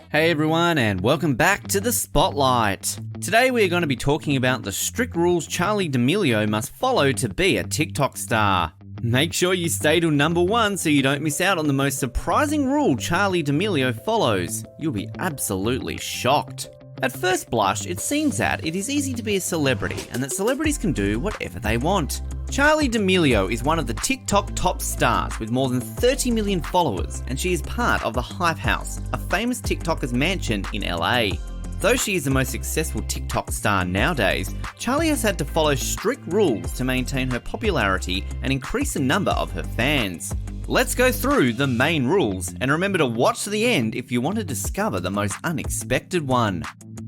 Hey everyone, and welcome back to the Spotlight. Today we are going to be talking about the strict rules Charli D'Amelio must follow to be a TikTok star. Make sure you stay till number 1 so you don't miss out on the most surprising rule Charli D'Amelio follows. You'll be absolutely shocked. At first blush, it seems that it is easy to be a celebrity and that celebrities can do whatever they want. Charli D'Amelio is one of the TikTok top stars with more than 30 million followers, and she is part of the Hype House, a famous TikToker's mansion in LA. Though she is the most successful TikTok star nowadays, Charli has had to follow strict rules to maintain her popularity and increase the number of her fans. Let's go through the main rules, and remember to watch to the end if you want to discover the most unexpected one.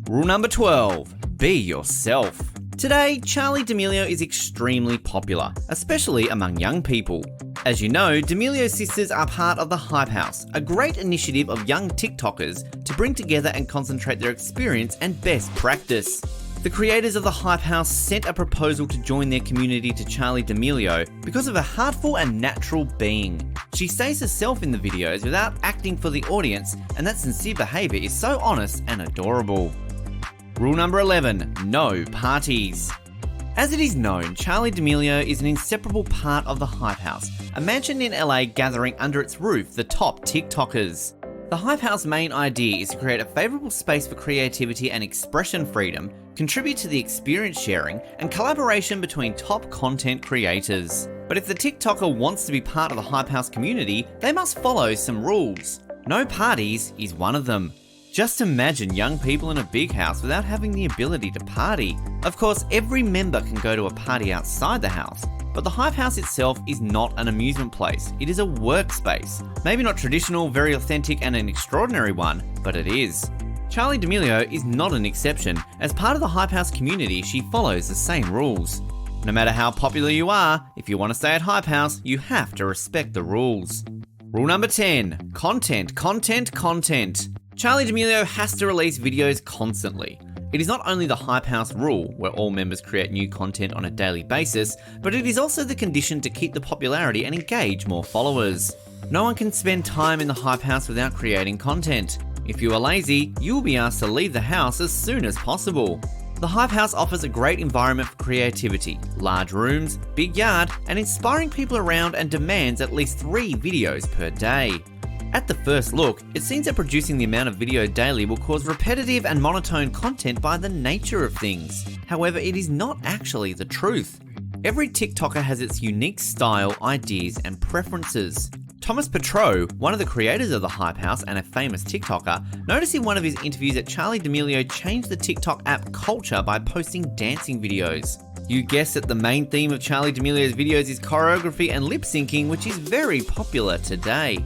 Rule number 12, be yourself. Today, Charli D'Amelio is extremely popular, especially among young people. As you know, D'Amelio sisters are part of the Hype House, a great initiative of young TikTokers to bring together and concentrate their experience and best practice. The creators of the Hype House sent a proposal to join their community to Charli D'Amelio because of her heartful and natural being. She stays herself in the videos without acting for the audience, and that sincere behaviour is so honest and adorable. Rule number 11, no parties. As it is known, Charli D'Amelio is an inseparable part of the Hype House, a mansion in LA gathering under its roof the top TikTokers. The Hype House main idea is to create a favourable space for creativity and expression freedom, contribute to the experience sharing, and collaboration between top content creators. But if the TikToker wants to be part of the Hype House community, they must follow some rules. No parties is one of them. Just imagine young people in a big house without having the ability to party. Of course, every member can go to a party outside the house, but the Hype House itself is not an amusement place. It is a workspace. Maybe not traditional, very authentic, and an extraordinary one, but it is. Charli D'Amelio is not an exception. As part of the Hype House community, she follows the same rules. No matter how popular you are, if you want to stay at Hype House, you have to respect the rules. Rule number 10, content. Charli D'Amelio has to release videos constantly. It is not only the Hype House rule, where all members create new content on a daily basis, but it is also the condition to keep the popularity and engage more followers. No one can spend time in the Hype House without creating content. If you are lazy, you will be asked to leave the house as soon as possible. The Hype House offers a great environment for creativity, large rooms, big yard, and inspiring people around, and demands at least 3 videos per day. At the first look, it seems that producing the amount of video daily will cause repetitive and monotone content by the nature of things. However, it is not actually the truth. Every TikToker has its unique style, ideas, and preferences. Thomas Petrou, one of the creators of the Hype House and a famous TikToker, noticed in one of his interviews that Charli D'Amelio changed the TikTok app culture by posting dancing videos. You guessed it, the main theme of Charli D'Amelio's videos is choreography and lip syncing, which is very popular today.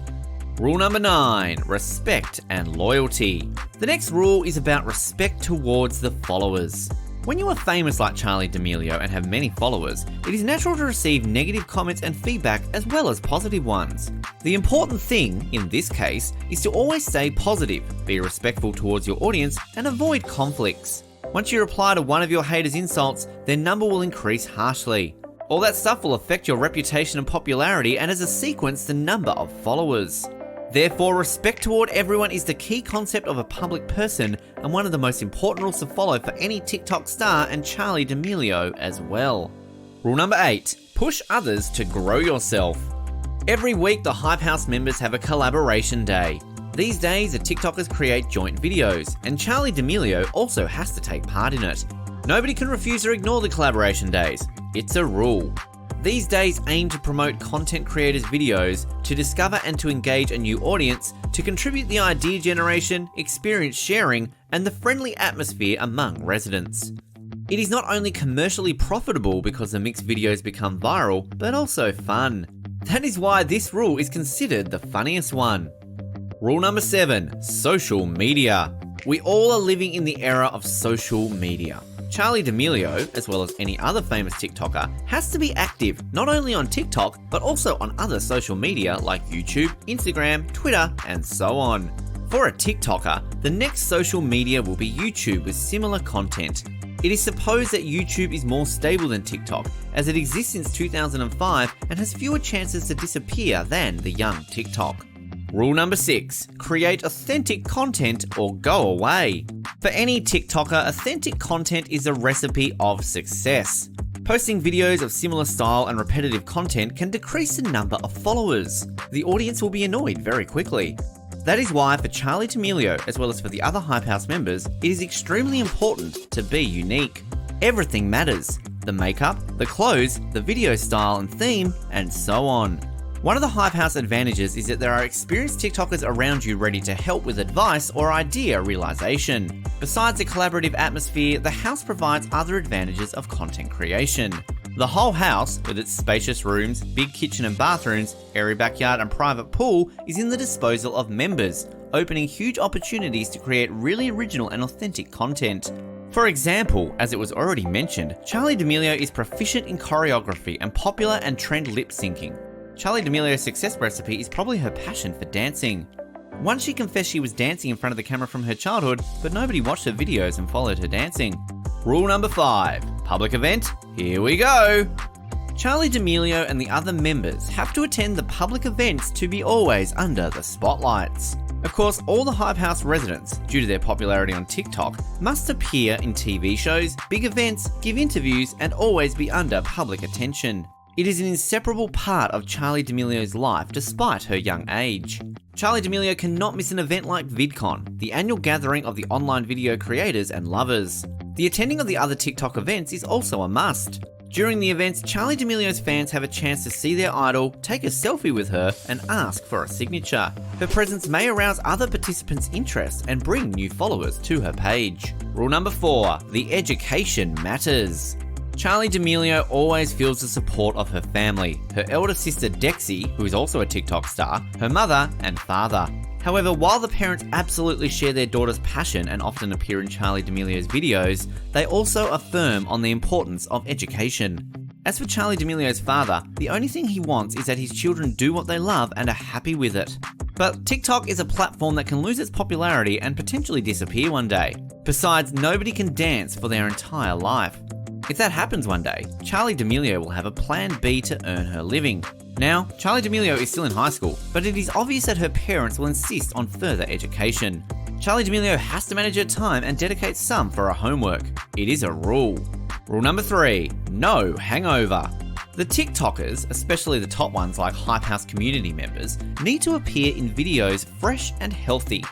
Rule number 9, respect and loyalty. The next rule is about respect towards the followers. When you are famous like Charli D'Amelio and have many followers, it is natural to receive negative comments and feedback as well as positive ones. The important thing, in this case, is to always stay positive, be respectful towards your audience, and avoid conflicts. Once you reply to one of your haters' insults, their number will increase harshly. All that stuff will affect your reputation and popularity, and as a sequence, the number of followers. Therefore, respect toward everyone is the key concept of a public person and one of the most important rules to follow for any TikTok star, and Charli D'Amelio as well. Rule number 8, push others to grow yourself. Every week, the Hype House members have a collaboration day. These days, the TikTokers create joint videos, and Charli D'Amelio also has to take part in it. Nobody can refuse or ignore the collaboration days. It's a rule. These days aim to promote content creators' videos, to discover and to engage a new audience, to contribute the idea generation, experience sharing, and the friendly atmosphere among residents. It is not only commercially profitable because the mixed videos become viral, but also fun. That is why this rule is considered the funniest one. Rule number 7, social media. We all are living in the era of social media. Charli D'Amelio, as well as any other famous TikToker, has to be active not only on TikTok, but also on other social media like YouTube, Instagram, Twitter, and so on. For a TikToker, the next social media will be YouTube with similar content. It is supposed that YouTube is more stable than TikTok, as it exists since 2005 and has fewer chances to disappear than the young TikTok. Rule number 6, create authentic content or go away. For any TikToker, authentic content is a recipe of success. Posting videos of similar style and repetitive content can decrease the number of followers. The audience will be annoyed very quickly. That is why for Charli D'Amelio, as well as for the other Hype House members, it is extremely important to be unique. Everything matters. The makeup, the clothes, the video style and theme, and so on. One of the Hype House advantages is that there are experienced TikTokers around you ready to help with advice or idea realization. Besides a collaborative atmosphere, the house provides other advantages of content creation. The whole house, with its spacious rooms, big kitchen and bathrooms, airy backyard and private pool, is in the disposal of members, opening huge opportunities to create really original and authentic content. For example, as it was already mentioned, Charli D'Amelio is proficient in choreography and popular and trend lip syncing. Charli D'Amelio's success recipe is probably her passion for dancing. Once she confessed she was dancing in front of the camera from her childhood, but nobody watched her videos and followed her dancing. Rule number 5, public event, here we go! Charli D'Amelio and the other members have to attend the public events to be always under the spotlights. Of course, all the Hype House residents, due to their popularity on TikTok, must appear in TV shows, big events, give interviews, and always be under public attention. It is an inseparable part of Charli D'Amelio's life despite her young age. Charli D'Amelio cannot miss an event like VidCon, the annual gathering of the online video creators and lovers. The attending of the other TikTok events is also a must. During the events, Charli D'Amelio's fans have a chance to see their idol, take a selfie with her, and ask for a signature. Her presence may arouse other participants' interest and bring new followers to her page. Rule number 4, the education matters. Charli D'Amelio always feels the support of her family, her elder sister Dexy, who is also a TikTok star, her mother and father. However, while the parents absolutely share their daughter's passion and often appear in Charli D'Amelio's videos, they also affirm on the importance of education. As for Charli D'Amelio's father, the only thing he wants is that his children do what they love and are happy with it. But TikTok is a platform that can lose its popularity and potentially disappear one day. Besides, nobody can dance for their entire life. If that happens one day, Charli D'Amelio will have a plan B to earn her living. Now, Charli D'Amelio is still in high school, but it is obvious that her parents will insist on further education. Charli D'Amelio has to manage her time and dedicate some for her homework. It is a rule. Rule number 3, no hangover. The TikTokers, especially the top ones like Hype House community members, need to appear in videos fresh and healthy.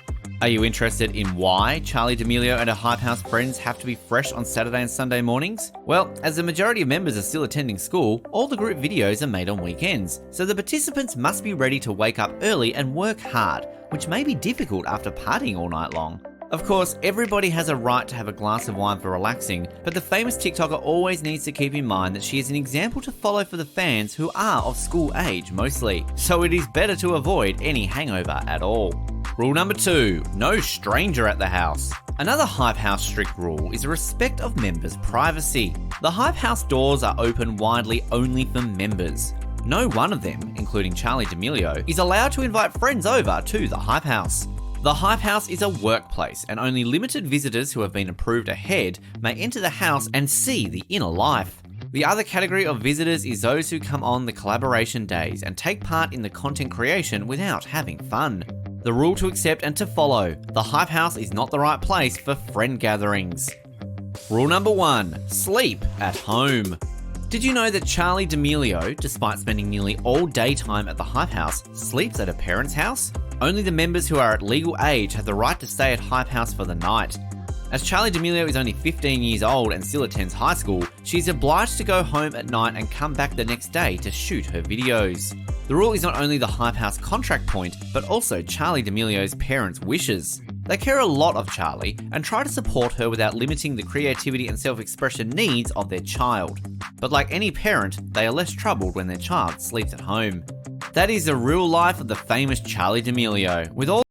Are you interested in why Charli D'Amelio and her Hype House friends have to be fresh on Saturday and Sunday mornings? Well, as the majority of members are still attending school, all the group videos are made on weekends, so the participants must be ready to wake up early and work hard, which may be difficult after partying all night long. Of course, everybody has a right to have a glass of wine for relaxing, but the famous TikToker always needs to keep in mind that she is an example to follow for the fans who are of school age mostly, so it is better to avoid any hangover at all. Rule number 2, no stranger at the house. Another Hype House strict rule is respect of members' privacy. The Hype House doors are open widely only for members. No one of them, including Charli D'Amelio, is allowed to invite friends over to the Hype House. The Hype House is a workplace, and only limited visitors who have been approved ahead may enter the house and see the inner life. The other category of visitors is those who come on the collaboration days and take part in the content creation without having fun. The rule to accept and to follow: the Hype House is not the right place for friend gatherings. Rule number 1, sleep at home. Did you know that Charli D'Amelio, despite spending nearly all daytime at the Hype House, sleeps at her parents' house? Only the members who are at legal age have the right to stay at Hype House for the night. As Charli D'Amelio is only 15 years old and still attends high school, she is obliged to go home at night and come back the next day to shoot her videos. The rule is not only the Hype House contract point, but also Charli D'Amelio's parents' wishes. They care a lot of Charli and try to support her without limiting the creativity and self-expression needs of their child. But like any parent, they are less troubled when their child sleeps at home. That is the real life of the famous Charli D'Amelio, with all